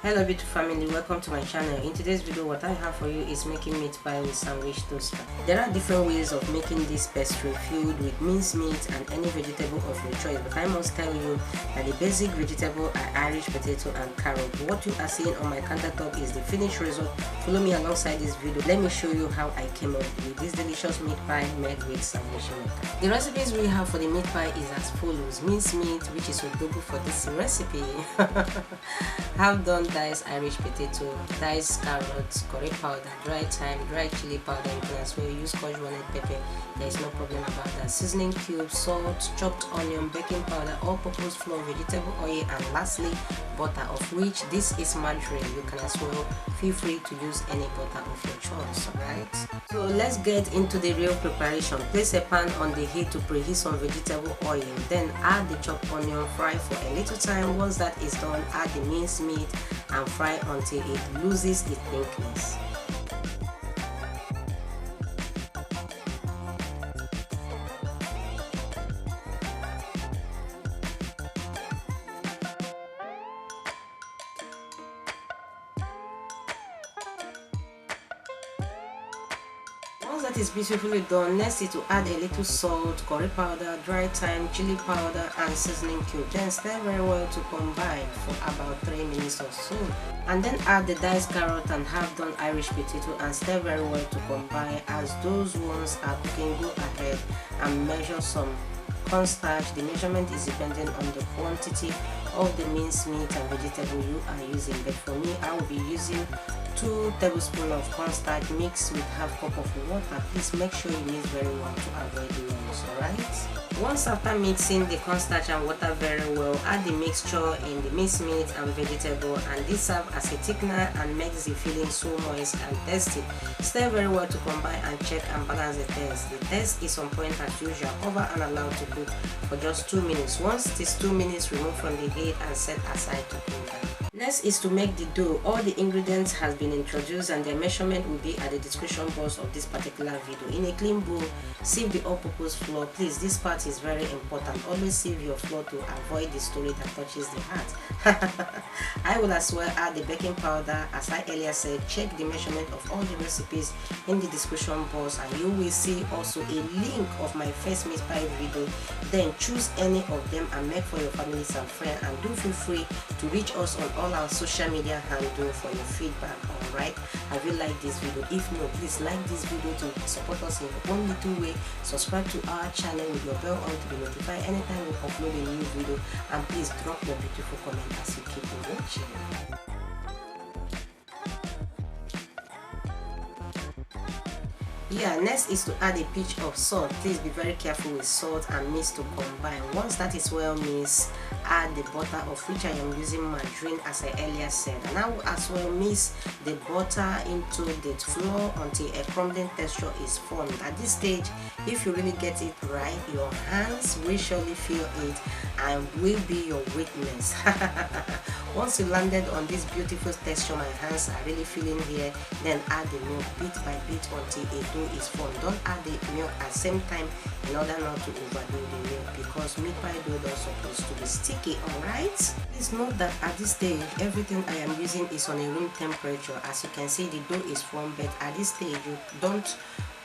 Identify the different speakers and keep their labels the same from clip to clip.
Speaker 1: Hello beautiful family, welcome to my channel. In today's video, what I have for you is making meat pie with sandwich toaster. There are different ways of making this pastry filled with minced meat and any vegetable of your choice, but I must tell you that the basic vegetable are Irish potato and carrot. What you are seeing on my countertop is the finished result. Follow me alongside this video. Let me show you how I came up with this delicious meat pie made with sandwich maker. The recipes we have for the meat pie is as follows: minced meat, which is suitable for this recipe. Have done diced Irish potato, diced carrots, curry powder, dry thyme, dry chili powder. You can as well use scotch bonnet pepper. There is no problem about that. Seasoning cubes, salt, chopped onion, baking powder, all-purpose flour, vegetable oil, and lastly butter, of which this is margarine. You can as well feel free to use any butter of your choice. Alright, so let's get into the real preparation. Place a pan on the heat to preheat some vegetable oil, then add the chopped onion, fry for a little time. Once that is done, add the minced meat and fry until it loses its thickness. Once that is beautifully done, next is to add a little salt, curry powder, dry thyme, chili powder, and seasoning cube. Then stir very well to combine for about 3 minutes or so. And then add the diced carrot and half done Irish potato and stir very well to combine. As those ones are cooking, go ahead and measure some cornstarch. The measurement is dependent on the quantity of the minced meat and vegetable you are using, but for me I will be using 2 tablespoons of cornstarch mixed with half cup of water. Please make sure you mix very well to avoid lumps. Alright, once after mixing the cornstarch and water very well, add the mixture in the minced meat and vegetable, and this serves as a thickener and makes the filling so moist and tasty. Stir very well to combine and check and balance the taste. The taste is on point as usual. Cover and allow to cook for just 2 minutes. Once it is 2 minutes, remove from the heat and set aside to cool down. Next is to make the dough. All the ingredients has been introduced and their measurement will be at the description box of this particular video. In a clean bowl, sieve the all-purpose flour. Please, this part is very important. Always sieve your flour to avoid the story that touches the heart. I will as well add the baking powder. As I earlier said, check the measurement of all the recipes in the description box, and you will see also a link of my first meat pie video. Then choose any of them and make for your families and friends, and do feel free to reach us on all our social media handle for your feedback. Alright, have you liked this video? If no, please like this video to support us in your own little way. Subscribe to our channel with your bell on to be notified anytime we upload a new video, and please drop your beautiful comment as you keep watching. Yeah, next is to add a pinch of salt. Please be very careful with salt and mix to combine. Once that is well mixed, add the butter, of which I am using margarine as I earlier said, and I will as well mix the butter into the flour until a crumbling texture is formed. At this stage, if you really get it right, your hands will surely feel it and will be your witness. Once you landed on this beautiful texture, my hands are really feeling here, then add the milk bit by bit until a dough is formed. Don't add the milk at the same time in order not to overdo the milk, because meat pie dough is supposed to be sticky. Alright, please note that at this stage everything I am using is on a room temperature. As you can see, the dough is formed, but at this stage you don't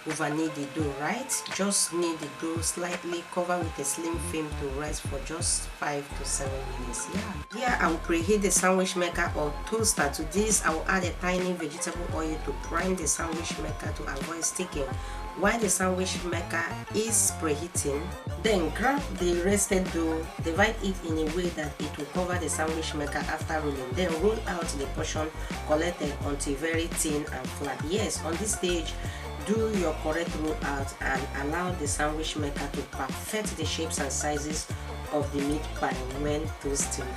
Speaker 1: over knead the dough, right? Just knead the dough slightly, cover with a slim film to rest for just 5 to 7 minutes. Here I will preheat the sandwich maker or toaster. To this I will add a tiny vegetable oil to prime the sandwich maker to avoid sticking. While the sandwich maker is preheating, then grab the rested dough, divide it in a way that it will cover the sandwich maker after rolling. Then roll out the portion collected until very thin and flat. Yes, on this stage, do your correct roll out and allow the sandwich maker to perfect the shapes and sizes of the meat pie when toasting.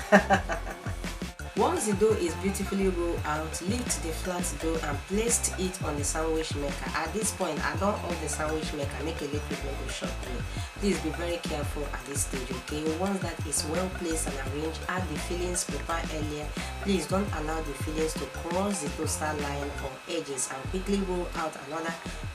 Speaker 1: Once the dough is beautifully rolled out, lift the flat dough and place it on the sandwich maker. At this point, I don't hold the sandwich maker, make a little bit shortly. Please be very careful at this stage, okay? Once that is well placed and arranged, add the fillings prepared earlier. Please don't allow the fillings to cross the toaster line or edges, and quickly roll out another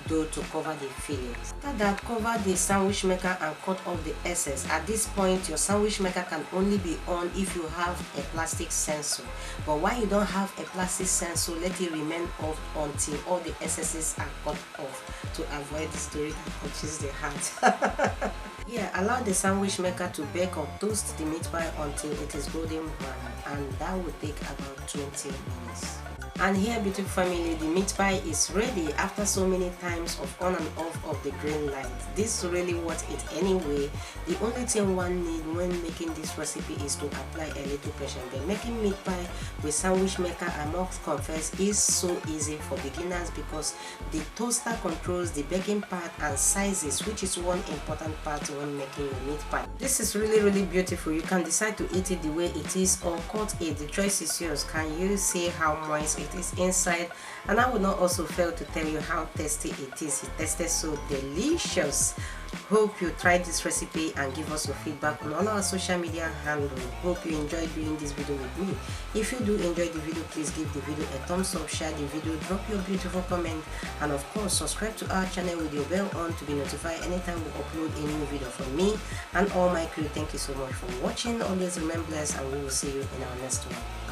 Speaker 1: dough to cover the filling. After that, cover the sandwich maker and cut off the excess. At this point, your sandwich maker can only be on if you have a plastic sensor, but while you don't have a plastic sensor, let it remain off until all the excesses are cut off to avoid the story that touches the heart. Yeah, allow the sandwich maker to bake or toast the meat pie until it is golden brown, and that will take about 20 minutes. And here, beautiful family, the meat pie is ready after so many times of on and off of the green light. This is really worth it anyway. The only thing one need when making this recipe is to apply a little pressure. But making meat pie with sandwich maker, I must confess, is so easy for beginners because the toaster controls the baking part and sizes, which is one important part when making your meat pie. This is really beautiful. You can decide to eat it the way it is or cut it. The choice is yours. Can you see how moist it is inside? And I will not also fail to tell you how tasty it is. It tasted so delicious. Hope you tried this recipe and give us your feedback on all our social media handles. Hope you enjoyed doing this video with me. If you do enjoy the video, please give the video a thumbs up, share the video, drop your beautiful comment, and of course subscribe to our channel with your bell on to be notified anytime we upload a new video from me and all my crew. Thank you so much for watching. Always remain blessed, and we will see you in our next one.